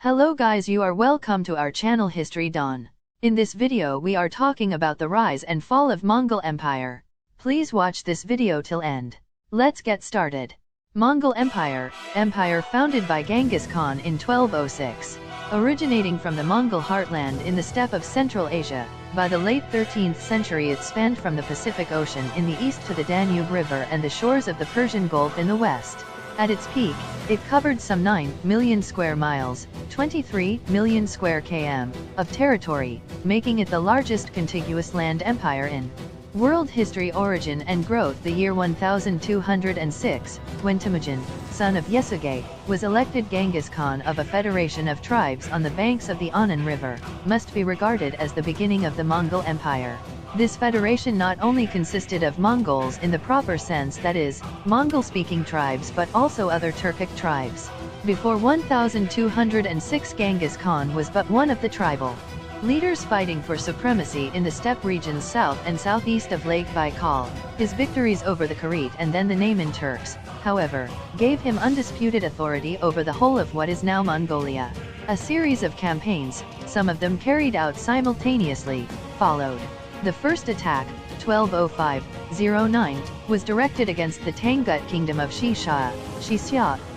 Hello guys, you are welcome to our channel History Dawn. In this video we are talking about the rise and fall of Mongol Empire. Please watch this video till end. Let's get started. Mongol Empire, empire founded by Genghis Khan in 1206. Originating from the Mongol heartland in the steppe of Central Asia, by the late 13th century it spanned from the Pacific Ocean in the east to the Danube River and the shores of the Persian Gulf in the west. At its peak, it covered some 9 million square miles, 23 million square km, of territory, making it the largest contiguous land empire in world history. Origin and growth: the year 1206, when Temujin, son of Yesugei, was elected Genghis Khan of a federation of tribes on the banks of the Anan River, must be regarded as the beginning of the Mongol Empire. This federation not only consisted of Mongols in the proper sense, that is, Mongol-speaking tribes, but also other Turkic tribes. Before 1206 Genghis Khan was but one of the tribal leaders fighting for supremacy in the steppe regions south and southeast of Lake Baikal. His victories over the Karit and then the Nayman Turks, however, gave him undisputed authority over the whole of what is now Mongolia. A series of campaigns, some of them carried out simultaneously, followed. The first attack, 1205-09, was directed against the Tangut kingdom of Xixia,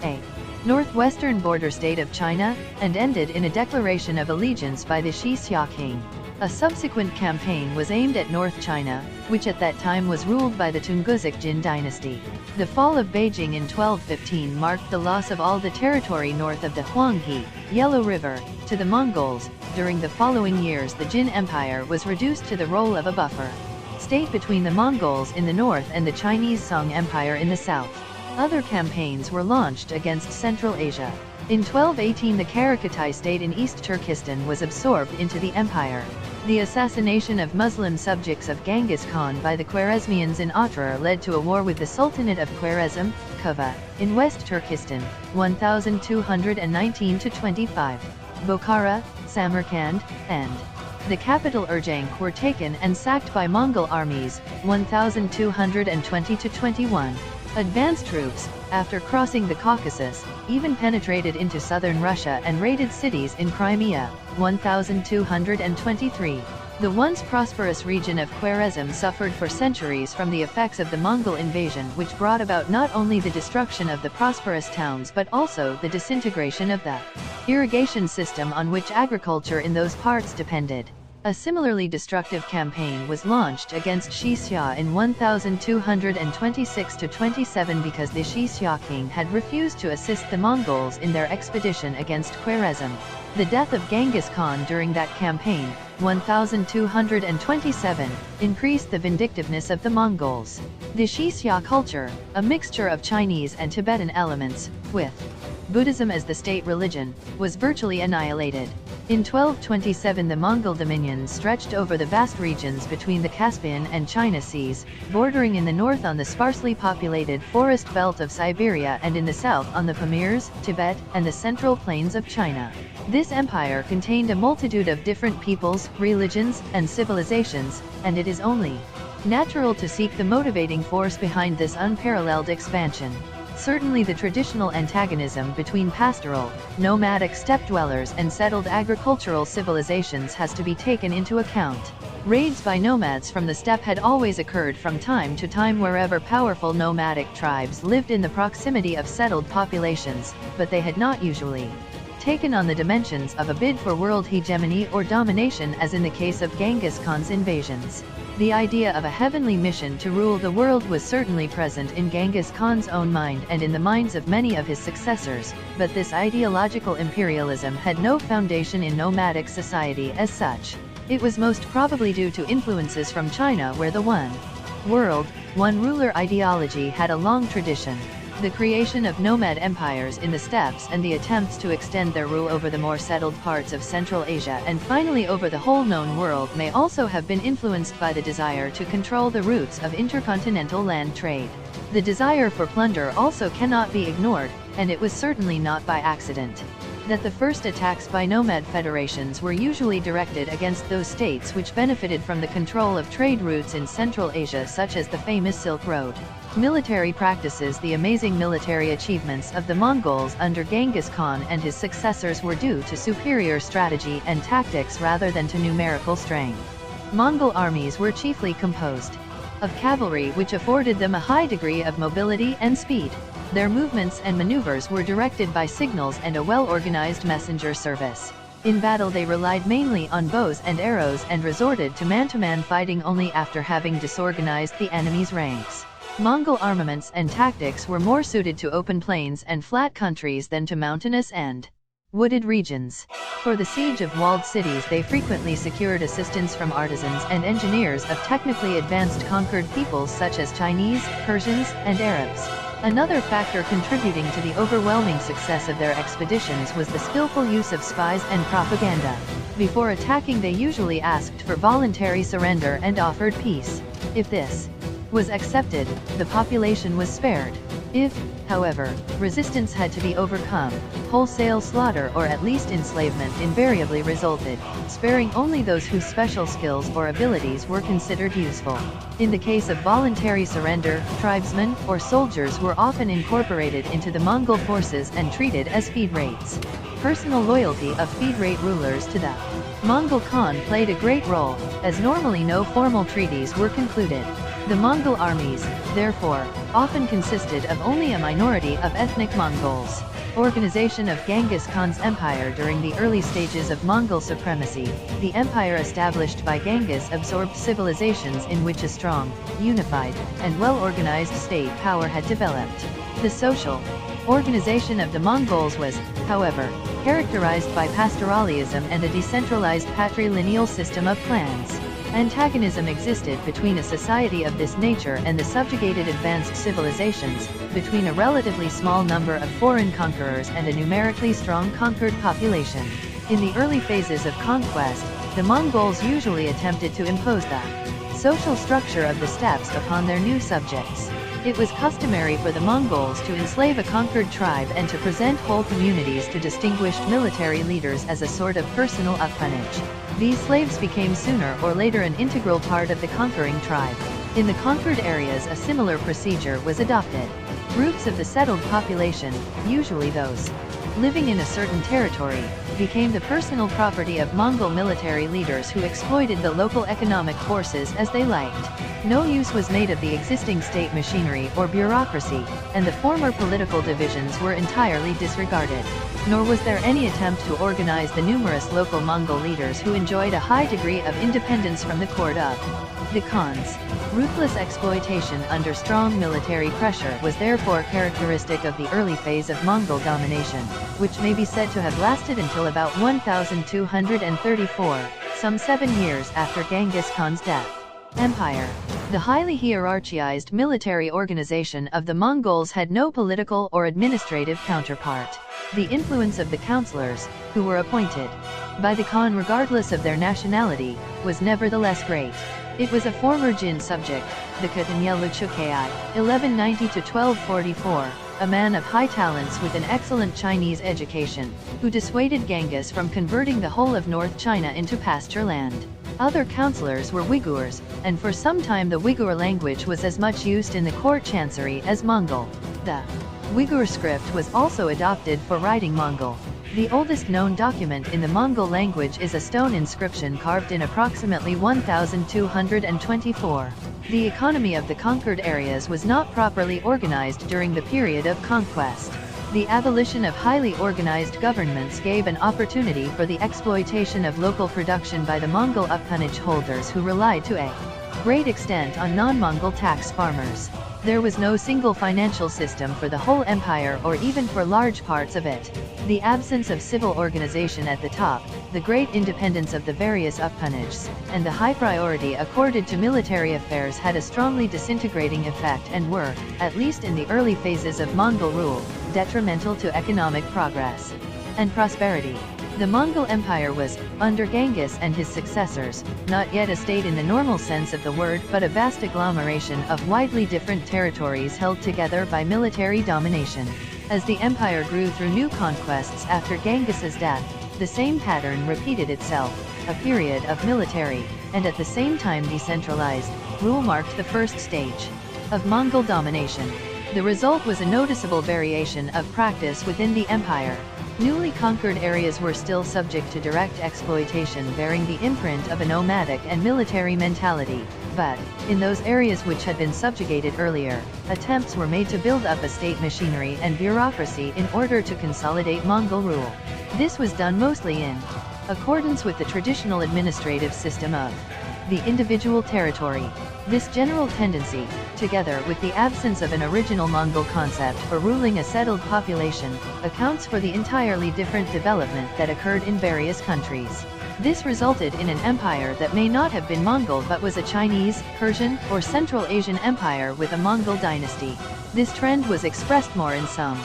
a northwestern border state of China, and ended in a declaration of allegiance by the Xixia king. A subsequent campaign was aimed at North China, which at that time was ruled by the Tunguzic Yuan Dynasty. The fall of Beijing in 1215 marked the loss of all the territory north of the Huanghe, Yellow River, to the Mongols. During the following years the Jin Empire was reduced to the role of a buffer state between the Mongols in the north and the Chinese Song Empire in the south. Other campaigns were launched against Central Asia. In 1218 the Karakutai state in East Turkestan was absorbed into the empire. The assassination of Muslim subjects of Genghis Khan by the Khwarezmians in Otrar led to a war with the Sultanate of Khwarezm, Kuva, in West Turkestan, 1219-25. Bokhara, Samarkand, and the capital Urjang were taken and sacked by Mongol armies, 1220-21. Advanced troops, after crossing the Caucasus, even penetrated into southern Russia and raided cities in Crimea, 1223. The once prosperous region of Khwarezm suffered for centuries from the effects of the Mongol invasion, which brought about not only the destruction of the prosperous towns but also the disintegration of the irrigation system on which agriculture in those parts depended. A similarly destructive campaign was launched against Xixia in 1226-27 because the Xixia king had refused to assist the Mongols in their expedition against Khwarezm. The death of Genghis Khan during that campaign, 1227, increased the vindictiveness of the Mongols. The Xixia culture, a mixture of Chinese and Tibetan elements, with Buddhism as the state religion, was virtually annihilated. In 1227 the Mongol dominions stretched over the vast regions between the Caspian and China Seas, bordering in the north on the sparsely populated forest belt of Siberia and in the south on the Pamirs, Tibet, and the central plains of China. This empire contained a multitude of different peoples, religions, and civilizations, and it is only natural to seek the motivating force behind this unparalleled expansion. Certainly the traditional antagonism between pastoral, nomadic steppe dwellers and settled agricultural civilizations has to be taken into account. Raids by nomads from the steppe had always occurred from time to time wherever powerful nomadic tribes lived in the proximity of settled populations, but they had not usually taken on the dimensions of a bid for world hegemony or domination as in the case of Genghis Khan's invasions. The idea of a heavenly mission to rule the world was certainly present in Genghis Khan's own mind and in the minds of many of his successors, but this ideological imperialism had no foundation in nomadic society as such. It was most probably due to influences from China, where the one world, one ruler ideology had a long tradition. The creation of nomad empires in the steppes and the attempts to extend their rule over the more settled parts of Central Asia and finally over the whole known world may also have been influenced by the desire to control the routes of intercontinental land trade. The desire for plunder also cannot be ignored, and it was certainly not by accident that the first attacks by nomad federations were usually directed against those states which benefited from the control of trade routes in Central Asia, such as the famous Silk Road. Military practices. The amazing military achievements of the Mongols under Genghis Khan and his successors were due to superior strategy and tactics rather than to numerical strength. Mongol armies were chiefly composed of cavalry, which afforded them a high degree of mobility and speed. Their movements and maneuvers were directed by signals and a well-organized messenger service. In battle they relied mainly on bows and arrows and resorted to man-to-man fighting only after having disorganized the enemy's ranks. Mongol armaments and tactics were more suited to open plains and flat countries than to mountainous and wooded regions. For the siege of walled cities they frequently secured assistance from artisans and engineers of technically advanced conquered peoples such as Chinese, Persians, and Arabs. Another factor contributing to the overwhelming success of their expeditions was the skillful use of spies and propaganda. Before attacking they usually asked for voluntary surrender and offered peace. If this was accepted, the population was spared. If, however, resistance had to be overcome, wholesale slaughter or at least enslavement invariably resulted, sparing only those whose special skills or abilities were considered useful. In the case of voluntary surrender, tribesmen or soldiers were often incorporated into the Mongol forces and treated as feed rates. Personal loyalty of feed rate rulers to the Mongol Khan played a great role, as normally no formal treaties were concluded. The Mongol armies, therefore, often consisted of only a minority of ethnic Mongols. Organization of Genghis Khan's empire. During the early stages of Mongol supremacy, the empire established by Genghis absorbed civilizations in which a strong, unified, and well-organized state power had developed. The social organization of the Mongols was, however, characterized by pastoralism and a decentralized patrilineal system of clans. Antagonism existed between a society of this nature and the subjugated advanced civilizations, between a relatively small number of foreign conquerors and a numerically strong conquered population. In the early phases of conquest, the Mongols usually attempted to impose the social structure of the steppes upon their new subjects. It was customary for the Mongols to enslave a conquered tribe and to present whole communities to distinguished military leaders as a sort of personal appanage. These slaves became sooner or later an integral part of the conquering tribe. In the conquered areas a similar procedure was adopted. Groups of the settled population, usually those living in a certain territory, became the personal property of Mongol military leaders who exploited the local economic forces as they liked. No use was made of the existing state machinery or bureaucracy, and the former political divisions were entirely disregarded. Nor was there any attempt to organize the numerous local Mongol leaders who enjoyed a high degree of independence from the court of the Khans. Ruthless exploitation under strong military pressure was therefore characteristic of the early phase of Mongol domination, which may be said to have lasted until about 1234, some 7 years after Genghis Khan's death. Empire. The highly hierarchized military organization of the Mongols had no political or administrative counterpart. The influence of the counselors, who were appointed by the Khan regardless of their nationality, was nevertheless great. It was a former Jin subject, the Katanyelu Chukai, 1190–1244, a man of high talents with an excellent Chinese education, who dissuaded Genghis from converting the whole of North China into pasture land. Other counselors were Uyghurs, and for some time the Uyghur language was as much used in the court chancery as Mongol. The Uyghur script was also adopted for writing Mongol. The oldest known document in the Mongol language is a stone inscription carved in approximately 1224. The economy of the conquered areas was not properly organized during the period of conquest. The abolition of highly organized governments gave an opportunity for the exploitation of local production by the Mongol appanage holders who relied to a great extent on non-Mongol tax farmers. There was no single financial system for the whole empire or even for large parts of it. The absence of civil organization at the top, the great independence of the various appanages, and the high priority accorded to military affairs had a strongly disintegrating effect and were, at least in the early phases of Mongol rule, detrimental to economic progress and prosperity. The Mongol Empire was, under Genghis and his successors, not yet a state in the normal sense of the word but a vast agglomeration of widely different territories held together by military domination. As the empire grew through new conquests after Genghis's death, the same pattern repeated itself. A period of military, and at the same time decentralized, rule marked the first stage. of Mongol domination. The result was a noticeable variation of practice within the empire. Newly conquered areas were still subject to direct exploitation, bearing the imprint of a nomadic and military mentality, but, in those areas which had been subjugated earlier, attempts were made to build up a state machinery and bureaucracy in order to consolidate Mongol rule. This was done mostly in accordance with the traditional administrative system of the individual territory. This general tendency, together with the absence of an original Mongol concept for ruling a settled population, accounts for the entirely different development that occurred in various countries. This resulted in an empire that may not have been Mongol but was a Chinese, Persian, or Central Asian empire with a Mongol dynasty. This trend was expressed more in some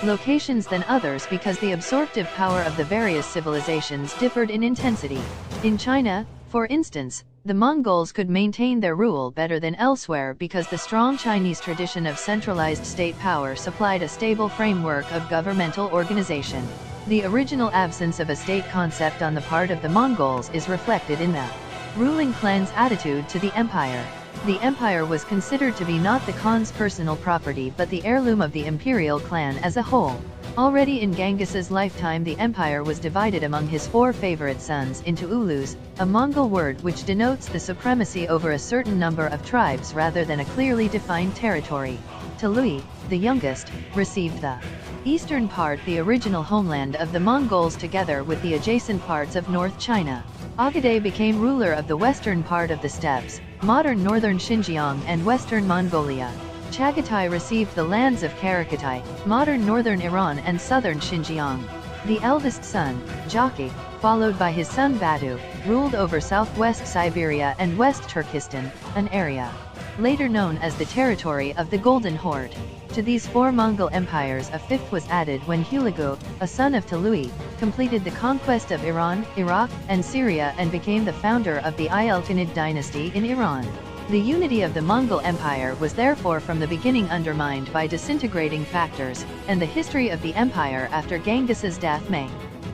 locations than others because the absorptive power of the various civilizations differed in intensity. In China, for instance, the Mongols could maintain their rule better than elsewhere because the strong Chinese tradition of centralized state power supplied a stable framework of governmental organization. The original absence of a state concept on the part of the Mongols is reflected in the ruling clan's attitude to the empire. The empire was considered to be not the Khan's personal property but the heirloom of the imperial clan as a whole. Already in Genghis's lifetime the empire was divided among his 4 favorite sons into ulus, a Mongol word which denotes the supremacy over a certain number of tribes rather than a clearly defined territory. Tului, the youngest, received the eastern part, the original homeland of the Mongols, together with the adjacent parts of North China. Ogadai became ruler of the western part of the steppes, modern northern Xinjiang and western Mongolia. Chagatai received the lands of Karakatai, modern northern Iran and southern Xinjiang. The eldest son, Jaki, followed by his son Batu, ruled over southwest Siberia and West Turkestan, an area later known as the territory of the Golden Horde. To these 4 Mongol empires a 5th was added when Hulagu, a son of Tului, completed the conquest of Iran, Iraq, and Syria and became the founder of the Ilkhanid dynasty in Iran. The unity of the Mongol Empire was therefore from the beginning undermined by disintegrating factors, and the history of the empire after Genghis's death may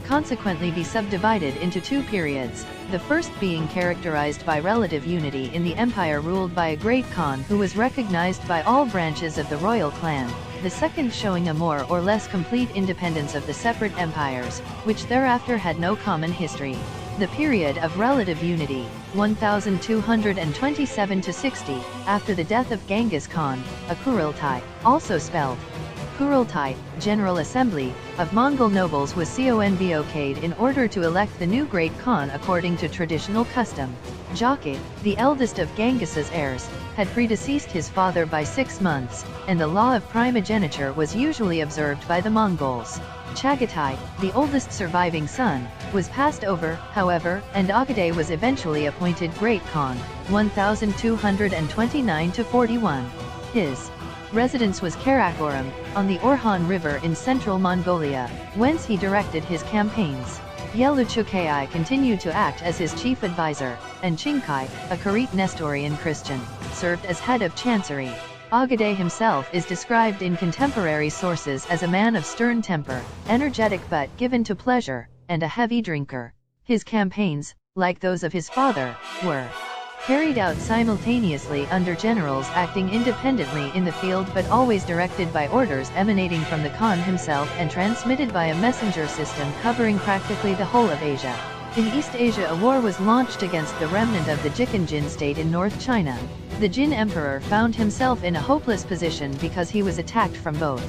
consequently be subdivided into 2 periods, the first being characterized by relative unity in the empire ruled by a great Khan who was recognized by all branches of the royal clan, the second showing a more or less complete independence of the separate empires, which thereafter had no common history. The period of relative unity, 1227 to 60, after the death of Genghis Khan, a Kurultai, also spelled Kurultai, General Assembly, of Mongol nobles was convoked in order to elect the new Great Khan according to traditional custom. Jaki, the eldest of Genghis's heirs, had predeceased his father by 6 months, and the law of primogeniture was usually observed by the Mongols. Chagatai, the oldest surviving son, was passed over, however, and Ogadai was eventually appointed Great Khan, 1229 to 41. His residence was Karakoram, on the Orhan River in central Mongolia, whence he directed his campaigns. Yeluchukai continued to act as his chief advisor, and Chinkai, a Kharit Nestorian Christian, served as head of chancery. Ogadai himself is described in contemporary sources as a man of stern temper, energetic but given to pleasure, and a heavy drinker. His campaigns, like those of his father, were carried out simultaneously under generals acting independently in the field but always directed by orders emanating from the Khan himself and transmitted by a messenger system covering practically the whole of Asia. In East Asia a war was launched against the remnant of the Jikun Jin state in North China. The Jin emperor found himself in a hopeless position because he was attacked from both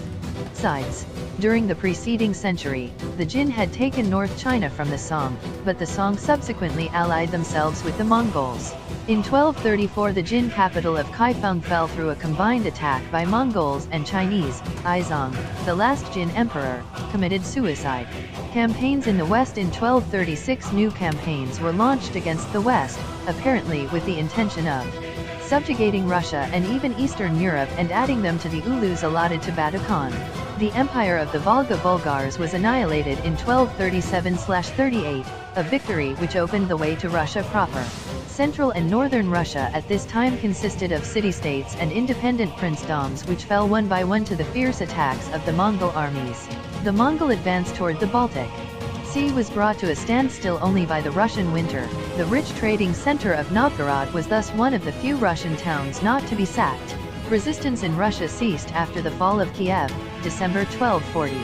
sides. During the preceding century, the Jin had taken North China from the Song, but the Song subsequently allied themselves with the Mongols. In 1234 the Jin capital of Kaifeng fell through a combined attack by Mongols and Chinese. Aizong, the last Jin emperor, committed suicide. Campaigns in the west in 1236 new campaigns were launched against the west, apparently with the intention of subjugating Russia and even Eastern Europe and adding them to the ulus allotted to Batu Khan. The empire of the Volga Bulgars was annihilated in 1237–38, a victory which opened the way to Russia proper. Central and northern Russia at this time consisted of city-states and independent princedoms which fell one by one to the fierce attacks of the Mongol armies. The Mongol advance toward the Baltic Sea was brought to a standstill only by the Russian winter. The rich trading center of Novgorod was thus one of the few Russian towns not to be sacked. Resistance in Russia ceased after the fall of Kiev, December 1240.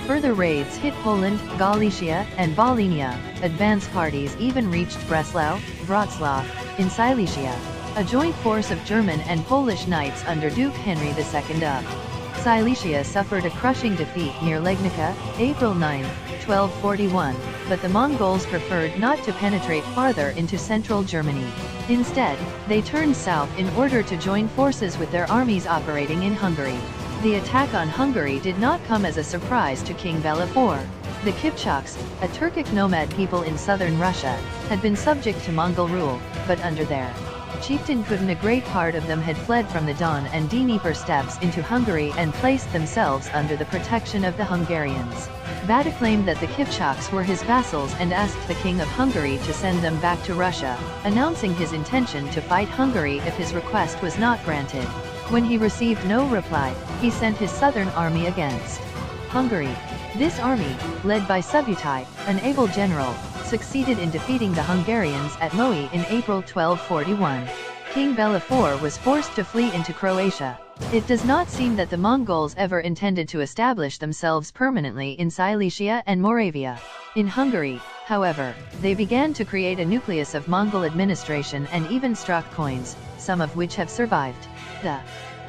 Further raids hit Poland, Galicia, and Volhynia. Advance parties even reached Breslau, Wrocław, in Silesia. A joint force of German and Polish knights under Duke Henry II of Silesia suffered a crushing defeat near Legnica, April 9, 1241, but the Mongols preferred not to penetrate farther into central Germany. Instead, they turned south in order to join forces with their armies operating in Hungary. The attack on Hungary did not come as a surprise to King Bela IV. The Kipchaks, a Turkic nomad people in southern Russia, had been subject to Mongol rule, but under their chieftain Kudin, a great part of them had fled from the Don and Dnieper steppes into Hungary and placed themselves under the protection of the Hungarians. Bata claimed that the Kipchaks were his vassals and asked the King of Hungary to send them back to Russia, announcing his intention to fight Hungary if his request was not granted. When he received no reply, he sent his southern army against Hungary. This army, led by Subutai, an able general, succeeded in defeating the Hungarians at Moe in April 1241. King Bela IV was forced to flee into Croatia. It does not seem that the Mongols ever intended to establish themselves permanently in Silesia and Moravia. In Hungary, however, they began to create a nucleus of Mongol administration and even struck coins, some of which have survived. The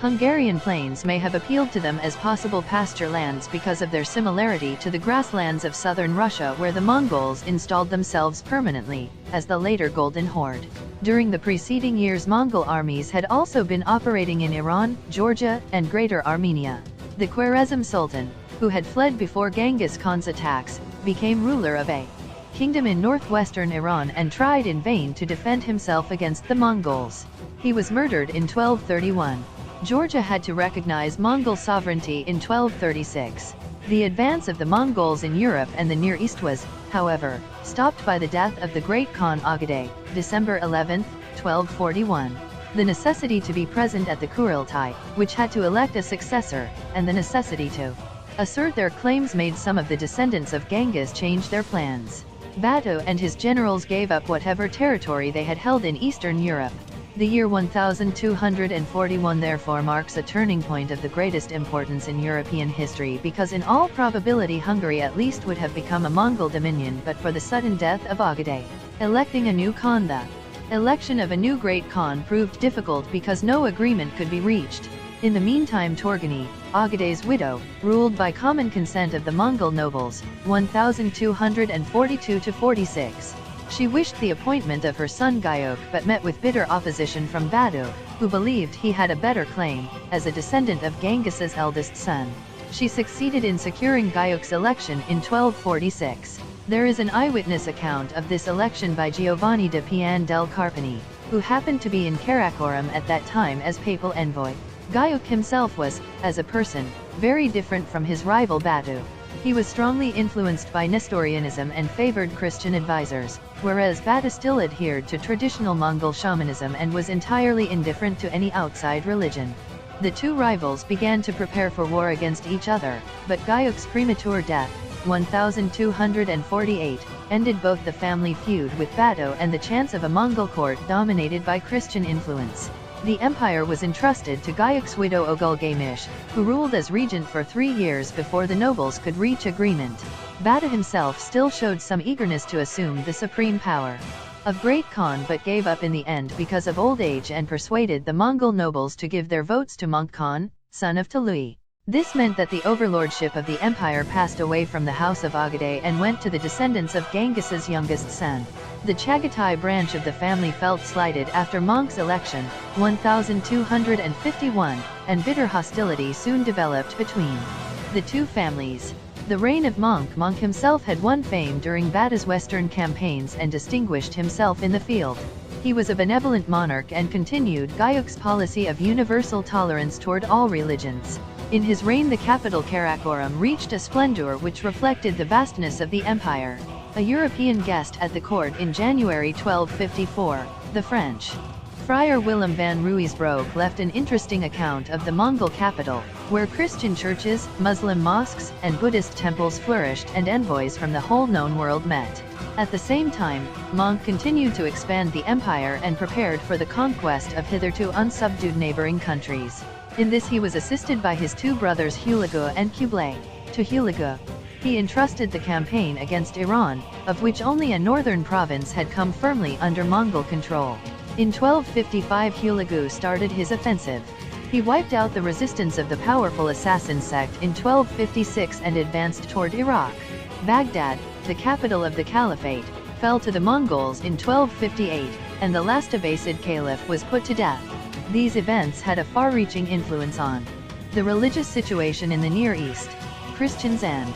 Hungarian plains may have appealed to them as possible pasture lands because of their similarity to the grasslands of southern Russia, where the Mongols installed themselves permanently, as the later Golden Horde. During the preceding years, Mongol armies had also been operating in Iran, Georgia, and Greater Armenia. The Khwarezm Sultan, who had fled before Genghis Khan's attacks, became ruler of a kingdom in northwestern Iran and tried in vain to defend himself against the Mongols. He was murdered in 1231. Georgia had to recognize Mongol sovereignty in 1236. The advance of the Mongols in Europe and the Near East was, however, stopped by the death of the great Khan Ogedai, December 11, 1241. The necessity to be present at the Kurultai, which had to elect a successor, and the necessity to assert their claims made some of the descendants of Genghis change their plans. Batu and his generals gave up whatever territory they had held in Eastern Europe. The year 1241 therefore marks a turning point of the greatest importance in European history, because in all probability Hungary at least would have become a Mongol dominion but for the sudden death of Ogedai. Electing a new Khan. The election of a new great Khan proved difficult because no agreement could be reached. In the meantime, Torgany, Ogedai's widow, ruled by common consent of the Mongol nobles, 1242–46. She wished the appointment of her son Gayok but met with bitter opposition from Batu, who believed he had a better claim, as a descendant of Genghis's eldest son. She succeeded in securing Gayok's election in 1246. There is an eyewitness account of this election by Giovanni de Pian del Carpini, who happened to be in Karakorum at that time as papal envoy. Gayok himself was, as a person, very different from his rival Batu. He was strongly influenced by Nestorianism and favored Christian advisors, whereas Batu still adhered to traditional Mongol shamanism and was entirely indifferent to any outside religion. The two rivals began to prepare for war against each other, but Gayok's premature death, 1248, ended both the family feud with Batu and the chance of a Mongol court dominated by Christian influence. The empire was entrusted to Gayok's widow Ogulgamish, who ruled as regent for 3 years before the nobles could reach agreement. Batu himself still showed some eagerness to assume the supreme power of Great Khan, but gave up in the end because of old age and persuaded the Mongol nobles to give their votes to Mongol Khan, son of Tului. This meant that the overlordship of the empire passed away from the house of Ogedai and went to the descendants of Genghis's youngest son. The Chagatai branch of the family felt slighted after Mong's election, 1251, and bitter hostility soon developed between the two families. The reign of Mong himself had won fame during Batu's western campaigns and distinguished himself in the field. He was a benevolent monarch and continued Gayok's policy of universal tolerance toward all religions. In his reign the capital Karakorum reached a splendor which reflected the vastness of the empire. A European guest at the court in January 1254, the French Friar Willem van Ruysbroek left an interesting account of the Mongol capital, where Christian churches, Muslim mosques, and Buddhist temples flourished and envoys from the whole known world met. At the same time, Mong continued to expand the empire and prepared for the conquest of hitherto unsubdued neighboring countries. In this he was assisted by his two brothers Hulagu and Kublai. To Hulagu, he entrusted the campaign against Iran, of which only a northern province had come firmly under Mongol control. In 1255 Hulagu started his offensive. He wiped out the resistance of the powerful assassin sect in 1256 and advanced toward Iraq. Baghdad, the capital of the Caliphate, fell to the Mongols in 1258, and the last Abbasid caliph was put to death. These events had a far-reaching influence on the religious situation in the Near East. Christians and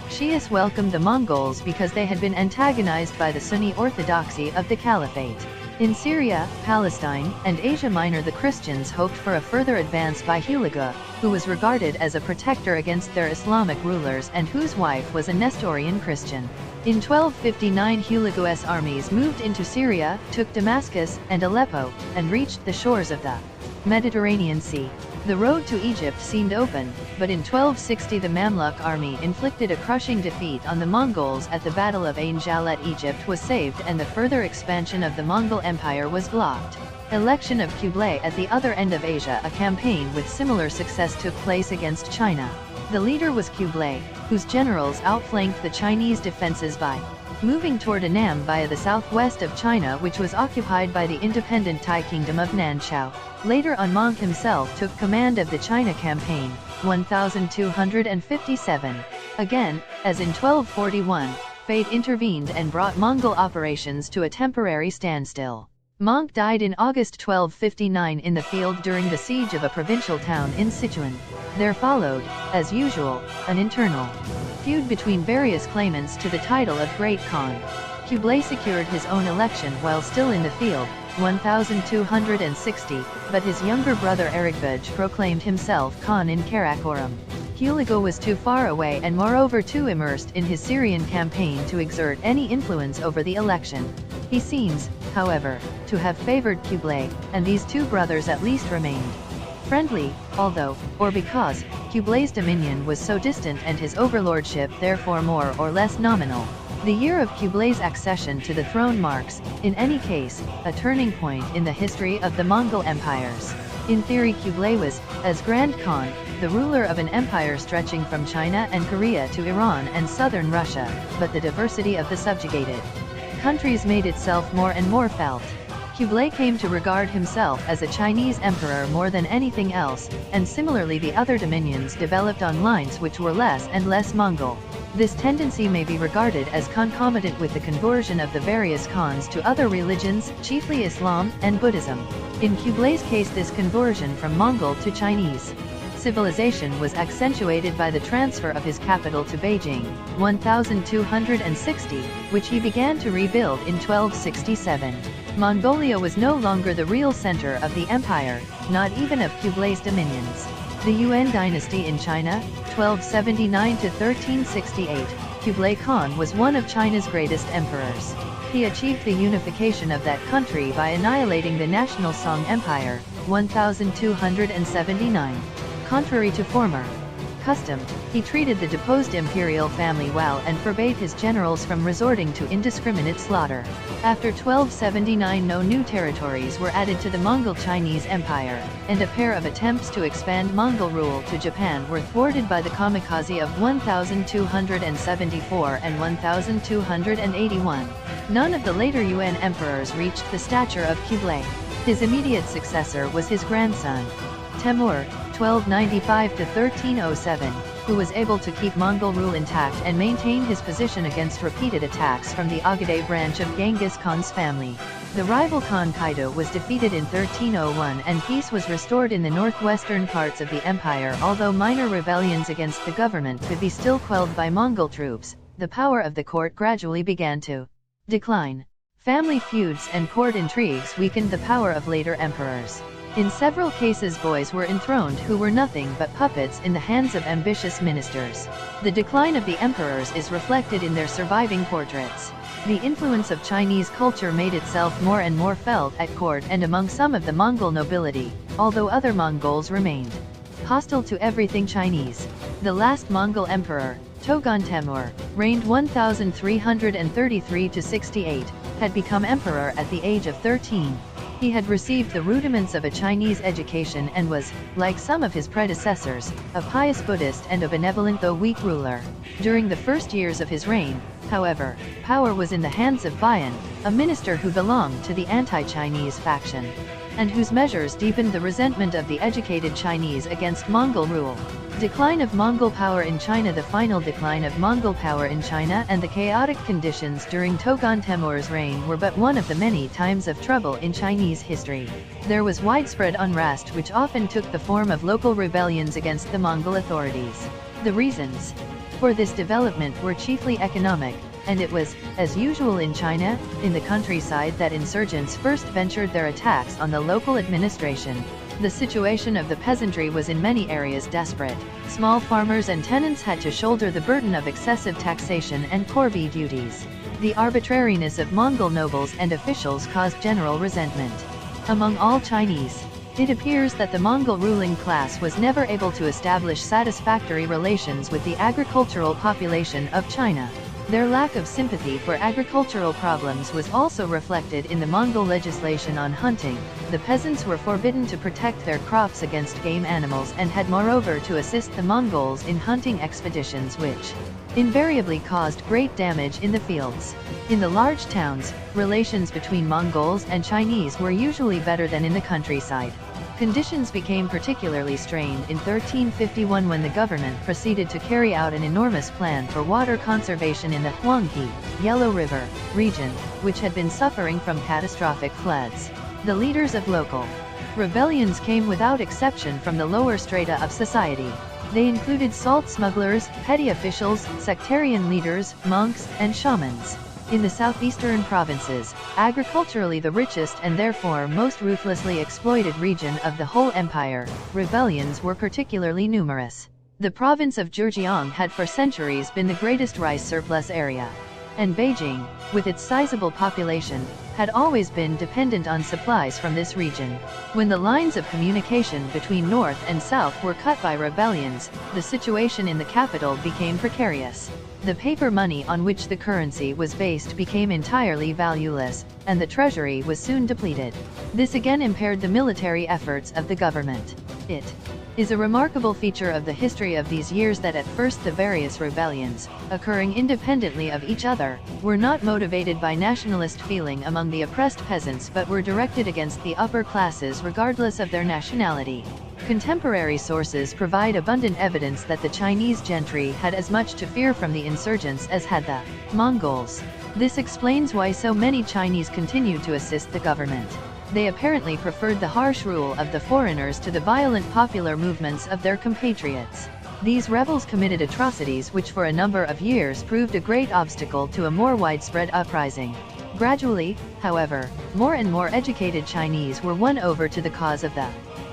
Shias welcomed the Mongols because they had been antagonized by the Sunni orthodoxy of the Caliphate. In Syria, Palestine, and Asia Minor the Christians hoped for a further advance by Hulagu, who was regarded as a protector against their Islamic rulers and whose wife was a Nestorian Christian. In 1259 Hulagu's armies moved into Syria, took Damascus, and Aleppo, and reached the shores of the Mediterranean Sea. The road to Egypt seemed open, but in 1260 the Mamluk army inflicted a crushing defeat on the Mongols at the Battle of Ain Jalut. Egypt was saved and the further expansion of the Mongol Empire was blocked. Election of Kublai at the other end of Asia. A campaign with similar success took place against China. The leader was Kublai, whose generals outflanked the Chinese defenses by moving toward Annam via the southwest of China, which was occupied by the independent Thai kingdom of Nanchao. Later on Mong himself took command of the China campaign, 1257. Again, as in 1241, fate intervened and brought Mongol operations to a temporary standstill. Mong died in August 1259 in the field during the siege of a provincial town in Sichuan. There followed, as usual, an internal feud between various claimants to the title of Great Khan. Kublai secured his own election while still in the field, 1260, but his younger brother Erigbaj proclaimed himself Khan in Karakoram. Hulagu was too far away and moreover too immersed in his Syrian campaign to exert any influence over the election. He seems, however, to have favored Kublai, and these two brothers at least remained friendly, although, or because, Kublai's dominion was so distant and his overlordship therefore more or less nominal. The year of Kublai's accession to the throne marks, in any case, a turning point in the history of the Mongol empires. In theory Kublai was, as Grand Khan, the ruler of an empire stretching from China and Korea to Iran and southern Russia, but the diversity of the subjugated countries made itself more and more felt. Kublai came to regard himself as a Chinese emperor more than anything else, and similarly the other dominions developed on lines which were less and less Mongol. This tendency may be regarded as concomitant with the conversion of the various Khans to other religions, chiefly Islam and Buddhism. In Kublai's case this conversion from Mongol to Chinese civilization was accentuated by the transfer of his capital to Beijing, 1260, which he began to rebuild in 1267. Mongolia was no longer the real center of the empire, not even of Kublai's dominions. The Yuan Dynasty in China, 1279 to 1368, Kublai Khan was one of China's greatest emperors. He achieved the unification of that country by annihilating the national Song Empire, 1279. Contrary to former custom, he treated the deposed imperial family well and forbade his generals from resorting to indiscriminate slaughter. After 1279 no new territories were added to the Mongol Chinese Empire, and a pair of attempts to expand Mongol rule to Japan were thwarted by the kamikaze of 1274 and 1281. None of the later Yuan emperors reached the stature of Kublai. His immediate successor was his grandson, Temur, 1295 to 1307, who was able to keep Mongol rule intact and maintain his position against repeated attacks from the Oghidai branch of Genghis Khan's family. The rival Khan Kaido was defeated in 1301 and peace was restored in the northwestern parts of the empire. Although minor rebellions against the government could be still quelled by Mongol troops, the power of the court gradually began to decline. Family feuds and court intrigues weakened the power of later emperors. In several cases boys were enthroned who were nothing but puppets in the hands of ambitious ministers. The decline of the emperors is reflected in their surviving portraits. The influence of Chinese culture made itself more and more felt at court and among some of the Mongol nobility, although other Mongols remained hostile to everything Chinese. The last Mongol emperor, Togon Temur, reigned 1333 to 68, had become emperor at the age of 13. He had received the rudiments of a Chinese education and was, like some of his predecessors, a pious Buddhist and a benevolent though weak ruler. During the first years of his reign, however, power was in the hands of Bayan, a minister who belonged to the anti-Chinese faction, and whose measures deepened the resentment of the educated Chinese against Mongol rule. Decline of Mongol power in China. The final decline of Mongol power in China and the chaotic conditions during Toghon Temur's reign were but one of the many times of trouble in Chinese history. There was widespread unrest which often took the form of local rebellions against the Mongol authorities. The reasons for this development were chiefly economic, and it was, as usual in China, in the countryside that insurgents first ventured their attacks on the local administration. The situation of the peasantry was in many areas desperate. Small farmers and tenants had to shoulder the burden of excessive taxation and corvée duties. The arbitrariness of Mongol nobles and officials caused general resentment among all Chinese. It appears that the Mongol ruling class was never able to establish satisfactory relations with the agricultural population of China. Their lack of sympathy for agricultural problems was also reflected in the Mongol legislation on hunting. The peasants were forbidden to protect their crops against game animals and had moreover to assist the Mongols in hunting expeditions which invariably caused great damage in the fields. In the large towns, relations between Mongols and Chinese were usually better than in the countryside. Conditions became particularly strained in 1351 when the government proceeded to carry out an enormous plan for water conservation in the Huanghe, Yellow River, region, which had been suffering from catastrophic floods. The leaders of local rebellions came without exception from the lower strata of society. They included salt smugglers, petty officials, sectarian leaders, monks, and shamans. In the southeastern provinces, agriculturally the richest and therefore most ruthlessly exploited region of the whole empire, rebellions were particularly numerous. The province of Zhejiang had for centuries been the greatest rice surplus area, and Beijing, with its sizable population, had always been dependent on supplies from this region. When the lines of communication between north and south were cut by rebellions, the situation in the capital became precarious. The paper money on which the currency was based became entirely valueless, and the treasury was soon depleted. This again impaired the military efforts of the government. It is a remarkable feature of the history of these years that at first the various rebellions, occurring independently of each other, were not motivated by nationalist feeling among the oppressed peasants but were directed against the upper classes regardless of their nationality. Contemporary sources provide abundant evidence that the Chinese gentry had as much to fear from the insurgents as had the Mongols. This explains why so many Chinese continued to assist the government. They apparently preferred the harsh rule of the foreigners to the violent popular movements of their compatriots. These rebels committed atrocities which for a number of years proved a great obstacle to a more widespread uprising. Gradually, however, more and more educated Chinese were won over to the cause of the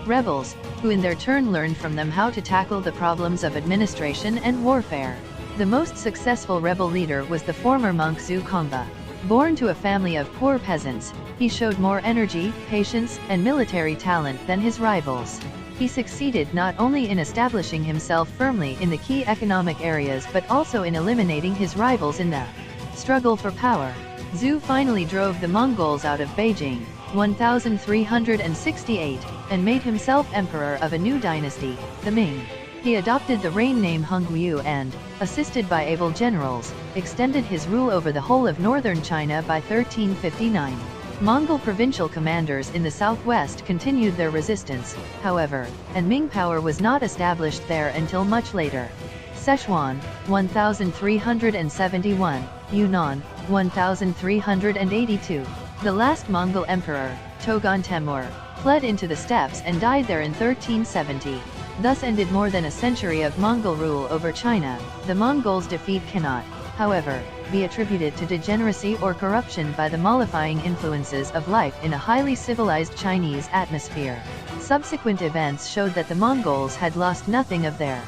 rebels, who in their turn learned from them how to tackle the problems of administration and warfare. The most successful rebel leader was the former monk Zhu Kongba. Born to a family of poor peasants, he showed more energy, patience, and military talent than his rivals. He succeeded not only in establishing himself firmly in the key economic areas but also in eliminating his rivals in the struggle for power. Zhu finally drove the Mongols out of Beijing, 1368, and made himself emperor of a new dynasty, the Ming. He adopted the reign name Hongwu and, assisted by able generals, extended his rule over the whole of northern China by 1359. Mongol provincial commanders in the southwest continued their resistance, however, and Ming power was not established there until much later. Sichuan, 1371, Yunnan, 1382. The last Mongol emperor, Toghon Temur, fled into the steppes and died there in 1370. Thus ended more than a century of Mongol rule over China. The Mongols' defeat cannot, however, be attributed to degeneracy or corruption by the mollifying influences of life in a highly civilized Chinese atmosphere. Subsequent events showed that the Mongols had lost nothing of their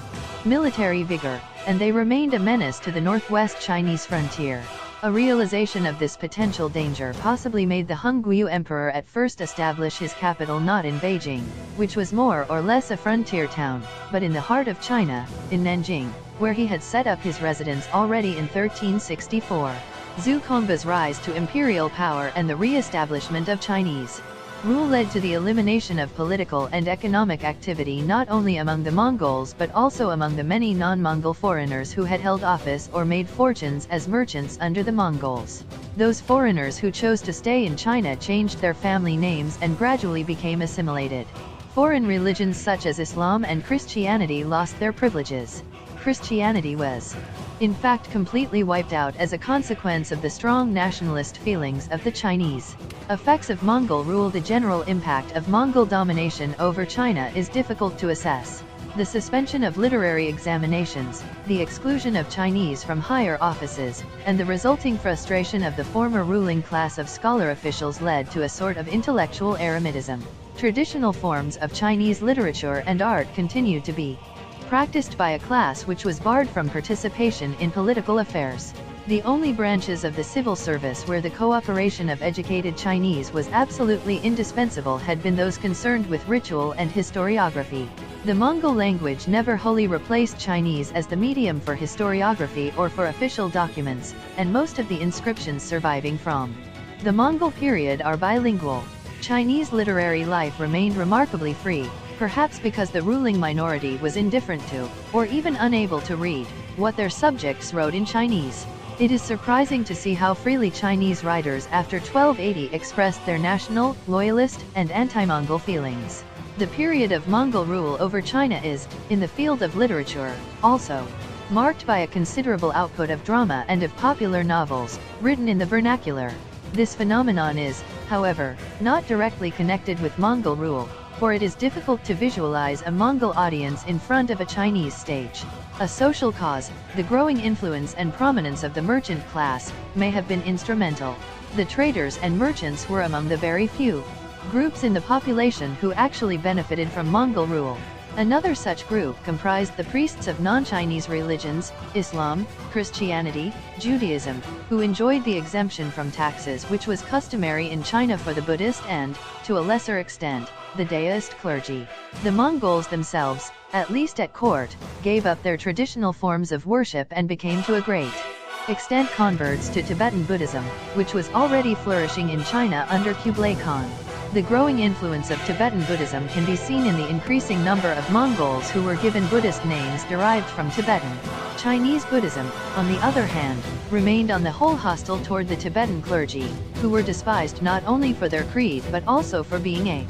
military vigor, and they remained a menace to the northwest Chinese frontier. A realization of this potential danger possibly made the Hongwu emperor at first establish his capital not in Beijing, which was more or less a frontier town, but in the heart of China, in Nanjing, where he had set up his residence already in 1364. Zhu Kongba's rise to imperial power and the re-establishment of Chinese Rule led to the elimination of political and economic activity not only among the Mongols but also among the many non-Mongol foreigners who had held office or made fortunes as merchants under the Mongols. Those foreigners who chose to stay in China changed their family names and gradually became assimilated. Foreign religions such as Islam and Christianity lost their privileges. Christianity was, in fact, completely wiped out as a consequence of the strong nationalist feelings of the Chinese. Effects of Mongol rule. The general impact of Mongol domination over China is difficult to assess. The suspension of literary examinations, the exclusion of Chinese from higher offices, and the resulting frustration of the former ruling class of scholar officials led to a sort of intellectual eremitism. Traditional forms of Chinese literature and art continued to be practiced by a class which was barred from participation in political affairs. The only branches of the civil service where the cooperation of educated Chinese was absolutely indispensable had been those concerned with ritual and historiography. The Mongol language never wholly replaced Chinese as the medium for historiography or for official documents, and most of the inscriptions surviving from the Mongol period are bilingual. Chinese literary life remained remarkably free, perhaps because the ruling minority was indifferent to, or even unable to read, what their subjects wrote in Chinese. It is surprising to see how freely Chinese writers after 1280 expressed their national, loyalist, and anti-Mongol feelings. The period of Mongol rule over China is, in the field of literature, also marked by a considerable output of drama and of popular novels, written in the vernacular. This phenomenon is, however, not directly connected with Mongol rule, for it is difficult to visualize a Mongol audience in front of a Chinese stage. A social cause, the growing influence and prominence of the merchant class, may have been instrumental. The traders and merchants were among the very few groups in the population who actually benefited from Mongol rule. Another such group comprised the priests of non-Chinese religions, Islam, Christianity, Judaism, who enjoyed the exemption from taxes which was customary in China for the Buddhist and, to a lesser extent, the Daoist clergy. The Mongols themselves, at least at court, gave up their traditional forms of worship and became to a great extent converts to Tibetan Buddhism, which was already flourishing in China under Kublai Khan. The growing influence of Tibetan Buddhism can be seen in the increasing number of Mongols who were given Buddhist names derived from Tibetan. Chinese Buddhism, on the other hand, remained on the whole hostile toward the Tibetan clergy, who were despised not only for their creed but also for being a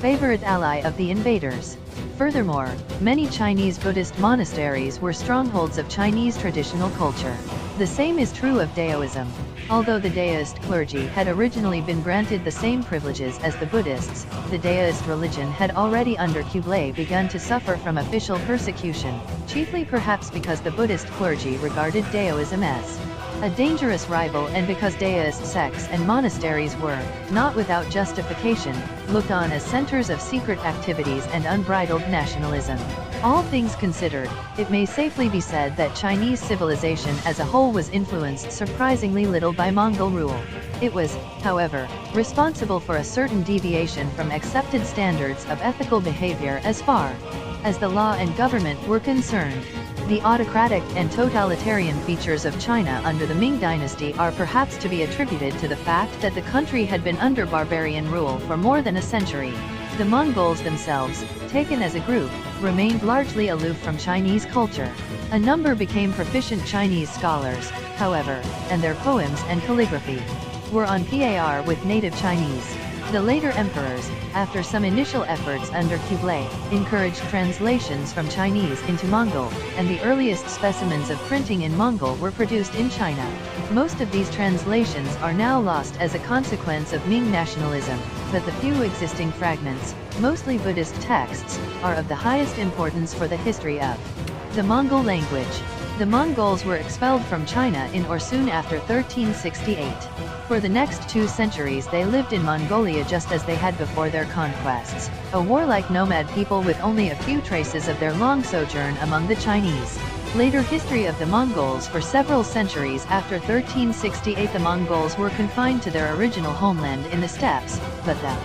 favorite ally of the invaders. Furthermore, many Chinese Buddhist monasteries were strongholds of Chinese traditional culture. The same is true of Daoism. Although the Daoist clergy had originally been granted the same privileges as the Buddhists, the Daoist religion had already under Kublai begun to suffer from official persecution, chiefly perhaps because the Buddhist clergy regarded Daoism as a dangerous rival and because Daoist sects and monasteries were, not without justification, looked on as centers of secret activities and unbridled nationalism. All things considered, it may safely be said that Chinese civilization as a whole was influenced surprisingly little by Mongol rule. It was, however, responsible for a certain deviation from accepted standards of ethical behavior as far as the law and government were concerned. The autocratic and totalitarian features of China under the Ming Dynasty are perhaps to be attributed to the fact that the country had been under barbarian rule for more than a century. The Mongols themselves, taken as a group, remained largely aloof from Chinese culture. A number became proficient Chinese scholars, however, and their poems and calligraphy were on par with native Chinese. The later emperors, after some initial efforts under Kublai, encouraged translations from Chinese into Mongol, and the earliest specimens of printing in Mongol were produced in China. Most of these translations are now lost as a consequence of Ming nationalism, but the few existing fragments, mostly Buddhist texts, are of the highest importance for the history of the Mongol language. The Mongols were expelled from China in or soon after 1368. For the next 2 centuries they lived in Mongolia just as they had before their conquests, a warlike nomad people with only a few traces of their long sojourn among the Chinese. Later history of the Mongols. For several centuries after 1368 the Mongols were confined to their original homeland in the steppes, but the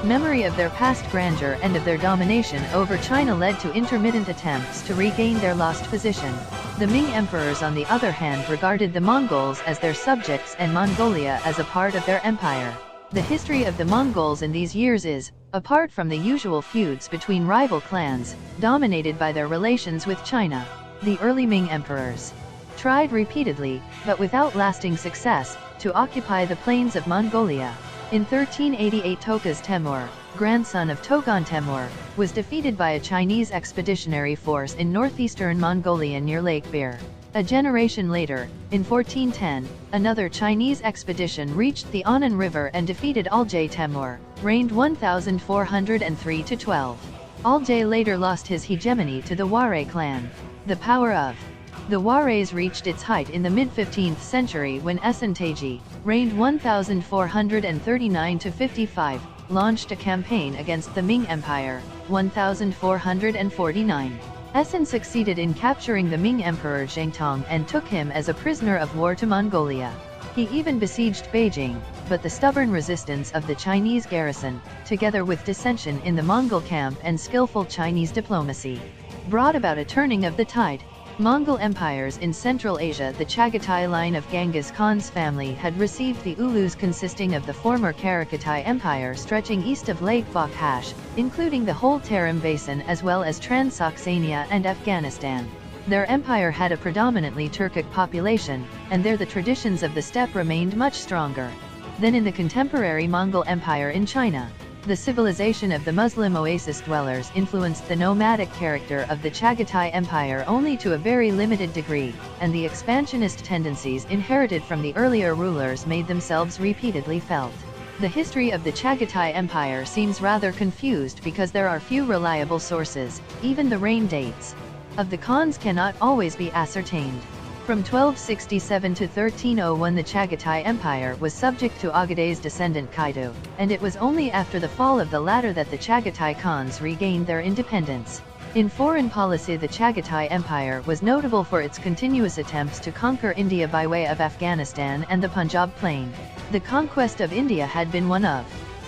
memory of their past grandeur and of their domination over China led to intermittent attempts to regain their lost position. The Ming emperors on the other hand regarded the Mongols as their subjects and Mongolia as a part of their empire. The history of the Mongols in these years is, apart from the usual feuds between rival clans, dominated by their relations with China. The early Ming emperors tried repeatedly, but without lasting success, to occupy the plains of Mongolia. In 1388 Tokas Temur, grandson of Togon Temur, was defeated by a Chinese expeditionary force in northeastern Mongolia near Lake Bir. A generation later, in 1410, another Chinese expedition reached the Annan River and defeated Aljay Temur, reigned 1403–12. Aljay later lost his hegemony to the Waray clan. The power of the Warays reached its height in the mid-15th century when Esenteji, reigned 1439–55, launched a campaign against the Ming Empire, 1449. Essen succeeded in capturing the Ming Emperor Zhengtong and took him as a prisoner of war to Mongolia. He even besieged Beijing, but the stubborn resistance of the Chinese garrison, together with dissension in the Mongol camp and skillful Chinese diplomacy, brought about a turning of the tide. Mongol empires in Central Asia. The Chagatai line of Genghis Khan's family had received the Ulus consisting of the former Karakatai Empire stretching east of Lake Bakhash, including the whole Tarim Basin as well as Transoxania and Afghanistan. Their empire had a predominantly Turkic population, and there the traditions of the steppe remained much stronger than in the contemporary Mongol Empire in China. The civilization of the Muslim oasis dwellers influenced the nomadic character of the Chagatai Empire only to a very limited degree, and the expansionist tendencies inherited from the earlier rulers made themselves repeatedly felt. The history of the Chagatai Empire seems rather confused because there are few reliable sources. Even the reign dates of the Khans cannot always be ascertained. From 1267 to 1301 the Chagatai Empire was subject to Ogaday's descendant Kaidu, and it was only after the fall of the latter that the Chagatai Khans regained their independence. In foreign policy the Chagatai Empire was notable for its continuous attempts to conquer India by way of Afghanistan and the Punjab Plain. The conquest of India had been one of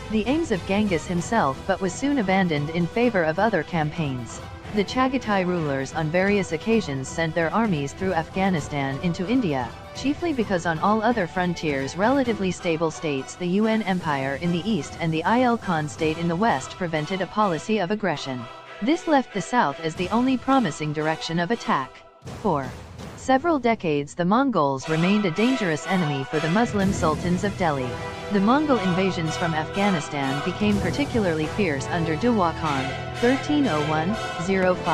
the aims of Genghis himself but was soon abandoned in favor of other campaigns. The Chagatai rulers on various occasions sent their armies through Afghanistan into India, chiefly because on all other frontiers relatively stable states the Yuan Empire in the east and the Il Khan state in the west prevented a policy of aggression. This left the south as the only promising direction of attack. For several decades the Mongols remained a dangerous enemy for the Muslim sultans of Delhi. The Mongol invasions from Afghanistan became particularly fierce under Duwa Khan, 1301–05,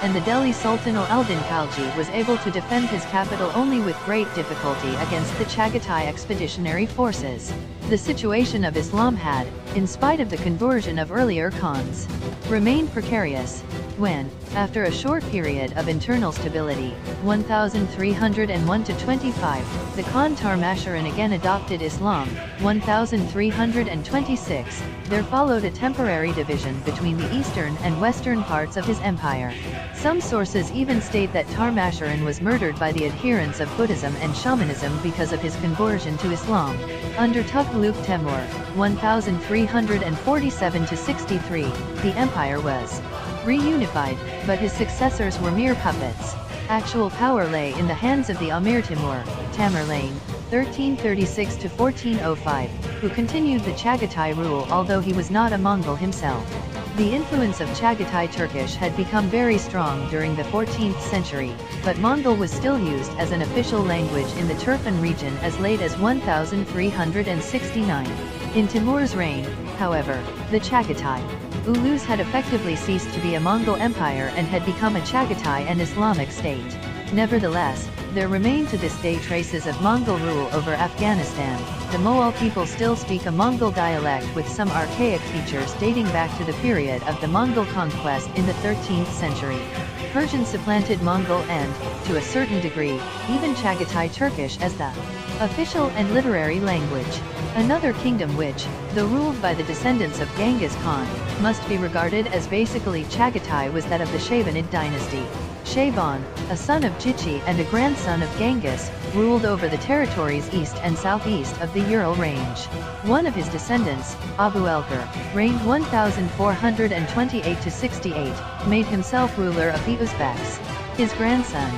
and the Delhi Sultan al-Din Khalji was able to defend his capital only with great difficulty against the Chagatai expeditionary forces. The situation of Islam had, in spite of the conversion of earlier Khans, remained precarious. When, after a short period of internal stability, 1301–25, the Khan Tarmasharan again adopted Islam, 1326, there followed a temporary division between the eastern and western parts of his empire. Some sources even state that Tarmasharan was murdered by the adherents of Buddhism and shamanism because of his conversion to Islam. Under Tughlaq Temur, 1347–63, the empire was reunified, but his successors were mere puppets. Actual power lay in the hands of the Amir Timur, Tamerlane, 1336–1405, who continued the Chagatai rule although he was not a Mongol himself. The influence of Chagatai Turkish had become very strong during the 14th century, but Mongol was still used as an official language in the Turfan region as late as 1369. In Timur's reign, however, the Chagatai Ulus had effectively ceased to be a Mongol empire and had become a Chagatai and Islamic state. Nevertheless, there remain to this day traces of Mongol rule over Afghanistan. The Moal people still speak a Mongol dialect with some archaic features dating back to the period of the Mongol conquest in the 13th century. Persian supplanted Mongol and, to a certain degree, even Chagatai Turkish as the official and literary language. Another kingdom which, though ruled by the descendants of Genghis Khan, must be regarded as basically Chagatai was that of the Shabanid dynasty. Shaban, a son of Jichi and a grandson of Genghis, ruled over the territories east and southeast of the Ural range. One of his descendants, Abu Elgar, reigned 1428–68, made himself ruler of the Uzbeks. His grandson,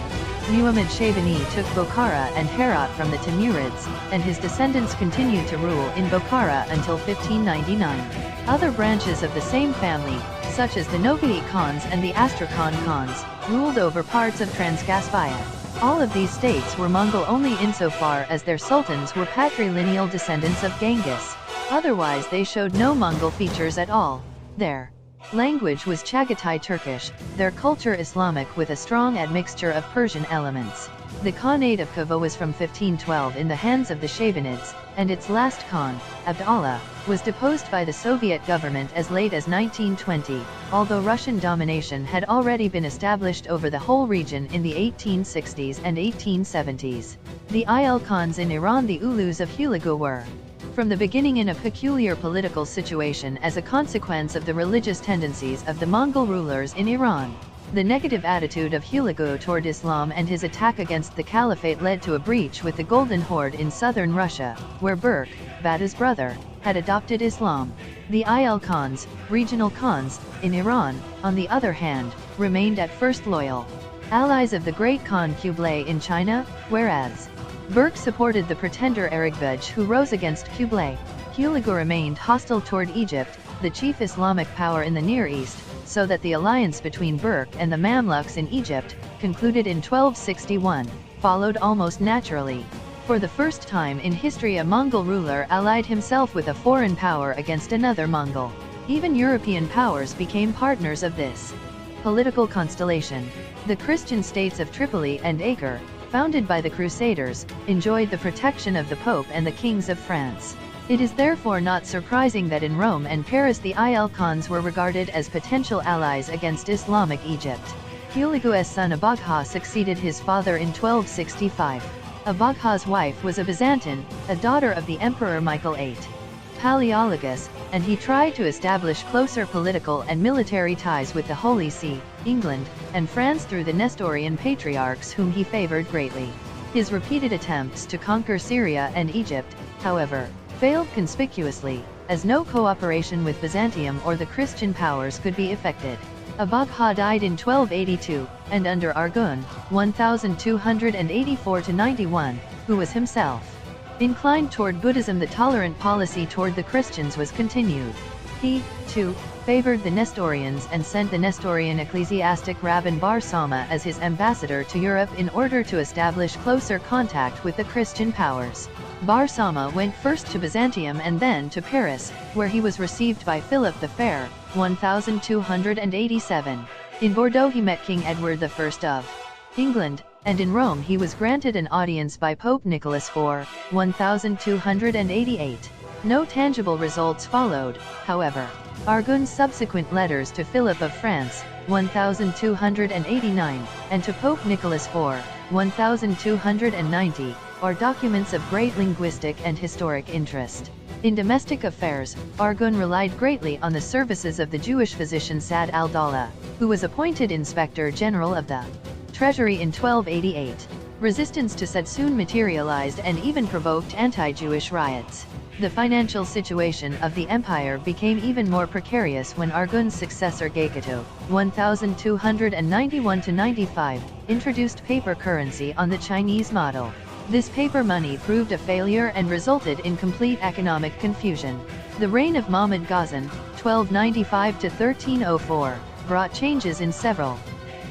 Muhammad Shaybani took Bokhara and Herat from the Timurids, and his descendants continued to rule in Bokhara until 1599. Other branches of the same family, such as the Nogai Khans and the Astrakhan Khans, ruled over parts of Transcaspia. All of these states were Mongol only insofar as their sultans were patrilineal descendants of Genghis. Otherwise they showed no Mongol features at all. Their language was Chagatai Turkish, their culture Islamic with a strong admixture of Persian elements. The Khanate of Kava was from 1512 in the hands of the Shaybanids, and its last Khan, Abdallah, was deposed by the Soviet government as late as 1920, although Russian domination had already been established over the whole region in the 1860s and 1870s. The Ayal Khans in Iran, the Ulus of Hulagu, were from the beginning in a peculiar political situation as a consequence of the religious tendencies of the Mongol rulers in Iran. The negative attitude of Hulagu toward Islam and his attack against the Caliphate led to a breach with the Golden Horde in southern Russia, where Berk, Bada's brother, had adopted Islam. The Ayal Khans, regional Khans, in Iran, on the other hand, remained at first loyal allies of the great Khan Kublai in China, whereas Berk supported the pretender Aragbaj who rose against Kublai. Hulagu remained hostile toward Egypt, the chief Islamic power in the Near East, so that the alliance between Berk and the Mamluks in Egypt, concluded in 1261, followed almost naturally. For the first time in history a Mongol ruler allied himself with a foreign power against another Mongol. Even European powers became partners of this political constellation. The Christian states of Tripoli and Acre, founded by the Crusaders, enjoyed the protection of the Pope and the kings of France. It is therefore not surprising that in Rome and Paris the Ayal Khans were regarded as potential allies against Islamic Egypt. Hulagu's son Abagha succeeded his father in 1265. Abagha's wife was a Byzantine, a daughter of the Emperor Michael VIII Palaeologus, and he tried to establish closer political and military ties with the Holy See, England, and France through the Nestorian patriarchs whom he favored greatly. His repeated attempts to conquer Syria and Egypt, however, failed conspicuously, as no cooperation with Byzantium or the Christian powers could be effected. Abagha died in 1282, and under Arghun, 1284–91, who was himself inclined toward Buddhism, the tolerant policy toward the Christians was continued. He, too, favored the Nestorians and sent the Nestorian ecclesiastic Rabban Bar Sama as his ambassador to Europe in order to establish closer contact with the Christian powers. Bar Sama went first to Byzantium and then to Paris, where he was received by Philip the Fair, 1287. In Bordeaux he met King Edward I of England, and in Rome he was granted an audience by Pope Nicholas IV, 1288. No tangible results followed, however. Arghun's subsequent letters to Philip of France, 1289, and to Pope Nicholas IV, 1290, are documents of great linguistic and historic interest. In domestic affairs, Arghun relied greatly on the services of the Jewish physician Sad al-Dawla, who was appointed Inspector General of the Treasury in 1288. Resistance to Sad soon materialized and even provoked anti-Jewish riots. The financial situation of the empire became even more precarious when Arghun's successor Gekitu, 1291–95, introduced paper currency on the Chinese model. This paper money proved a failure and resulted in complete economic confusion. The reign of Mahmud Ghazan, 1295–1304, brought changes in several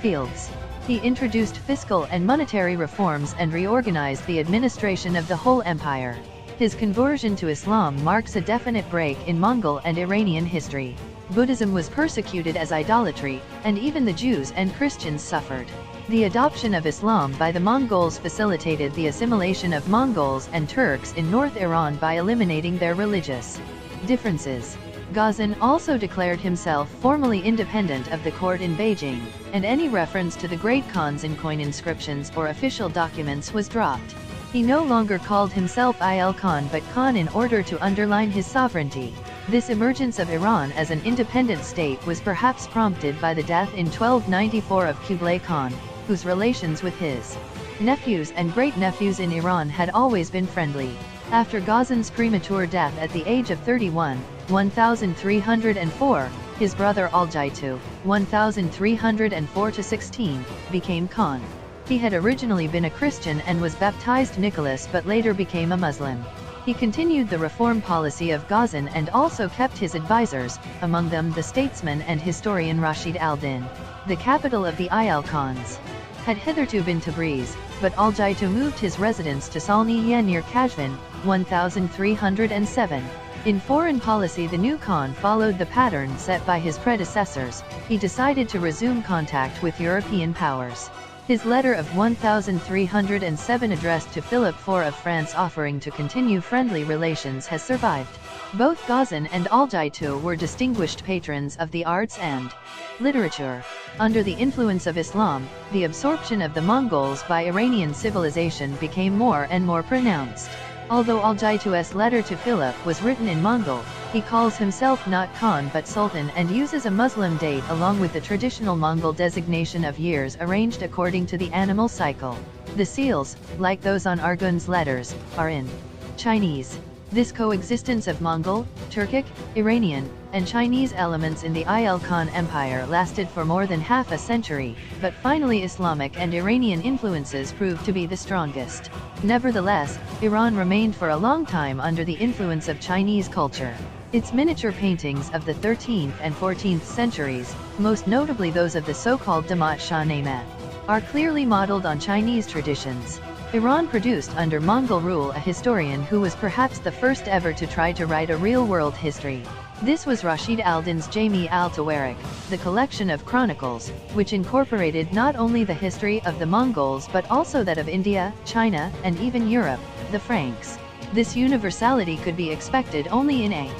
fields. He introduced fiscal and monetary reforms and reorganized the administration of the whole empire. His conversion to Islam marks a definite break in Mongol and Iranian history. Buddhism was persecuted as idolatry, and even the Jews and Christians suffered. The adoption of Islam by the Mongols facilitated the assimilation of Mongols and Turks in North Iran by eliminating their religious differences. Ghazan also declared himself formally independent of the court in Beijing, and any reference to the great Khans in coin inscriptions or official documents was dropped. He no longer called himself Ayal Khan but Khan in order to underline his sovereignty. This emergence of Iran as an independent state was perhaps prompted by the death in 1294 of Kublai Khan, whose relations with his nephews and great-nephews in Iran had always been friendly. After Ghazan's premature death at the age of 31, 1304, his brother Aljitu, 1304–16, became Khan. He had originally been a Christian and was baptized Nicholas but later became a Muslim. He continued the reform policy of Ghazan and also kept his advisors, among them the statesman and historian Rashid al-Din. The capital of the Ayal Khans had hitherto been Tabriz, but Al-Jaitu moved his residence to Salniya near Kashvan, 1307. In foreign policy, the new Khan followed the pattern set by his predecessors. He decided to resume contact with European powers. His letter of 1307 addressed to Philip IV of France offering to continue friendly relations has survived. Both Ghazan and Al-Jaitu were distinguished patrons of the arts and literature. Under the influence of Islam, the absorption of the Mongols by Iranian civilization became more and more pronounced. Although Al-Jaitu's letter to Philip was written in Mongol, he calls himself not Khan but Sultan and uses a Muslim date along with the traditional Mongol designation of years arranged according to the animal cycle. The seals, like those on Argun's letters, are in Chinese. This coexistence of Mongol, Turkic, Iranian, and Chinese elements in the Ayal Khan Empire lasted for more than half a century, but finally Islamic and Iranian influences proved to be the strongest. Nevertheless, Iran remained for a long time under the influence of Chinese culture. Its miniature paintings of the 13th and 14th centuries, most notably those of the so-called Damat Shah Nemat, are clearly modeled on Chinese traditions. Iran produced under Mongol rule a historian who was perhaps the first ever to try to write a real-world history. This was Rashid al-Din's Jami al-Tawarik, the collection of chronicles, which incorporated not only the history of the Mongols but also that of India, China, and even Europe, the Franks. This universality could be expected only in a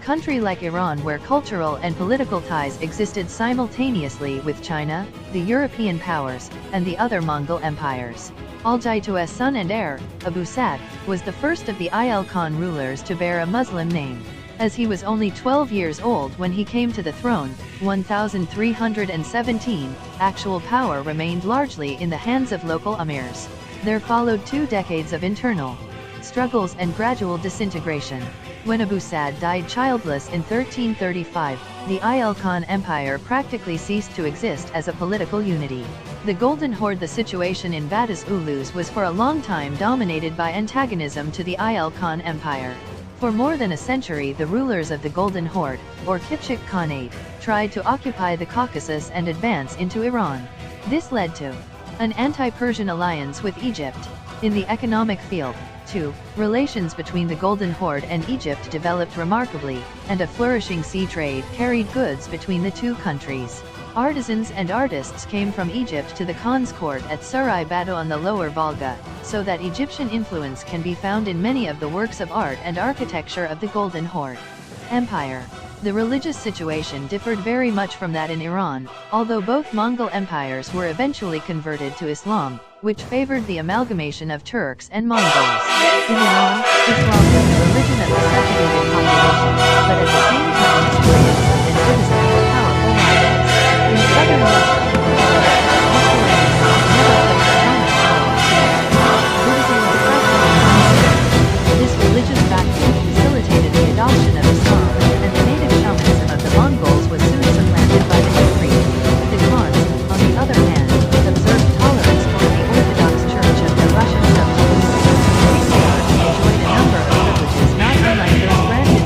country like Iran where cultural and political ties existed simultaneously with China, the European powers, and the other Mongol empires. Al-Jaitu's son and heir, Abu Sa'd, was the first of the Ayal Khan rulers to bear a Muslim name. As he was only 12 years old when he came to the throne, 1317, actual power remained largely in the hands of local emirs. There followed 2 decades of internal struggles and gradual disintegration. When Abu Sa'd died childless in 1335, the Ayal Khan Empire practically ceased to exist as a political unity. The Golden Horde. The situation in Badis Ulus was for a long time dominated by antagonism to the Ayal Khan Empire. For more than a century the rulers of the Golden Horde, or Kipchak Khanate, tried to occupy the Caucasus and advance into Iran. This led to an anti-Persian alliance with Egypt. In the economic field, too, relations between the Golden Horde and Egypt developed remarkably, and a flourishing sea trade carried goods between the two countries. Artisans and artists came from Egypt to the Khan's court at Sarai Bado on the lower Volga, so that Egyptian influence can be found in many of the works of art and architecture of the Golden Horde Empire. The religious situation differed very much from that in Iran, although both Mongol empires were eventually converted to Islam, which favored the amalgamation of Turks and Mongols. In Iran, Islam was the religion of the subjugated population, but at the same time Judaism and Buddhism were powerful rivals. In southern Russia, historians never placed prominent role in Buddhism was practically. This religious vacuum facilitated the adoption of Islam, and the native shamanism of the Mongols was soon supplanted by the new creed. The Khans, on the other hand, observed tolerance for the Orthodox Church of the Russian subjects. They enjoyed a number of privileges not unlike those granted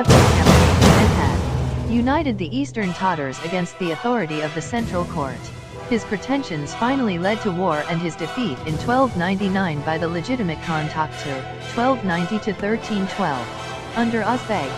several campaigns and had united the Eastern Tatars against the authority of the central court. His pretensions finally led to war and his defeat in 1299 by the legitimate Khan Takhtur, 1290–1312. Under Uzbek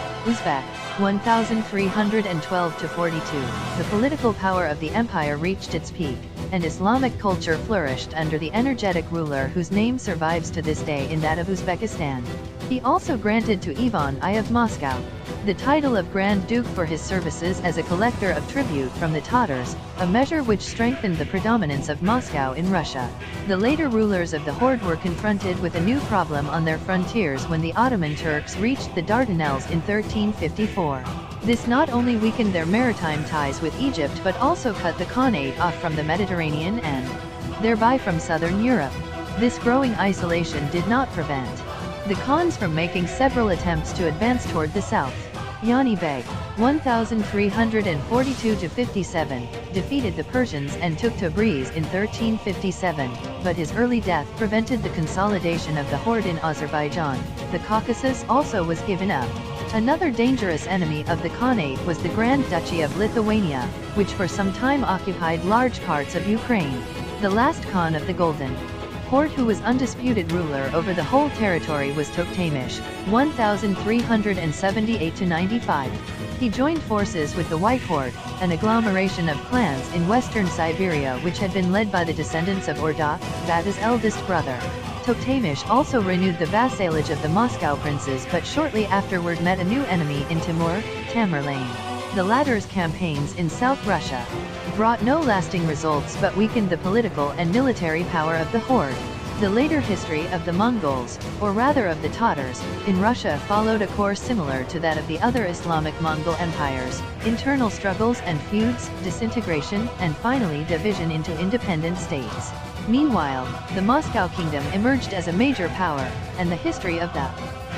1312–42, the political power of the empire reached its peak, and Islamic culture flourished under the energetic ruler whose name survives to this day in that of Uzbekistan. He also granted to Ivan I of Moscow the title of Grand Duke for his services as a collector of tribute from the Tatars, a measure which strengthened the predominance of Moscow in Russia. The later rulers of the Horde were confronted with a new problem on their frontiers when the Ottoman Turks reached the Dardanelles in 1354. This not only weakened their maritime ties with Egypt but also cut the Khanate off from the Mediterranean and thereby from southern Europe. This growing isolation did not prevent the Khans from making several attempts to advance toward the south. Yani Beg, 1342–57, defeated the Persians and took Tabriz in 1357, but his early death prevented the consolidation of the Horde in Azerbaijan. The Caucasus also was given up. Another dangerous enemy of the Khanate was the Grand Duchy of Lithuania, which for some time occupied large parts of Ukraine. The last Khan of the Golden Horde who was undisputed ruler over the whole territory was Toktamish, 1378–95. He joined forces with the White Horde, an agglomeration of clans in western Siberia which had been led by the descendants of Orda, Bata's eldest brother. Toktamish also renewed the vassalage of the Moscow princes but shortly afterward met a new enemy in Timur, Tamerlane. The latter's campaigns in South Russia brought no lasting results but weakened the political and military power of the Horde. The later history of the Mongols, or rather of the Tatars, in Russia followed a course similar to that of the other Islamic Mongol empires: internal struggles and feuds, disintegration, and finally division into independent states. Meanwhile, the Moscow kingdom emerged as a major power, and the history of the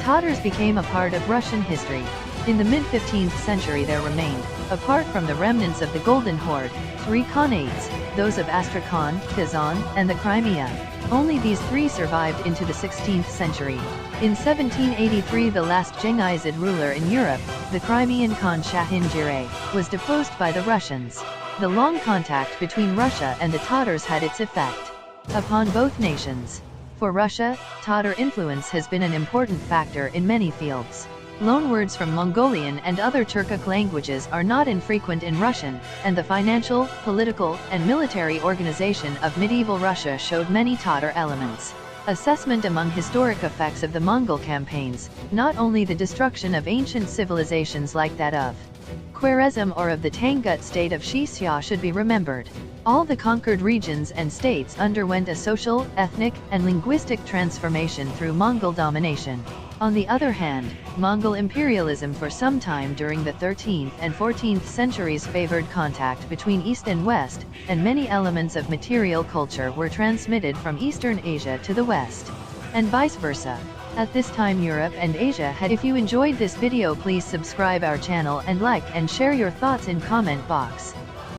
Tatars became a part of Russian history. In the mid-15th century there remained, apart from the remnants of the Golden Horde, 3 Khanates, those of Astrakhan, Kazan, and the Crimea. Only these 3 survived into the 16th century. In 1783 the last Genghis ruler in Europe, the Crimean Khan Shahingire, was deposed by the Russians. The long contact between Russia and the Tatars had its effect upon both nations. For Russia, Tatar influence has been an important factor in many fields. Loanwords from Mongolian and other Turkic languages are not infrequent in Russian, and the financial, political, and military organization of medieval Russia showed many Tatar elements. Assessment among historic effects of the Mongol campaigns, not only the destruction of ancient civilizations like that of Khwarezm or of the Tangut state of Shisha should be remembered. All the conquered regions and states underwent a social, ethnic, and linguistic transformation through Mongol domination. On the other hand, Mongol imperialism for some time during the 13th and 14th centuries favored contact between East and West, and many elements of material culture were transmitted from Eastern Asia to the West, and vice versa. At this time Europe and Asia had. If you enjoyed this video, please subscribe our channel and like and share your thoughts in comment box.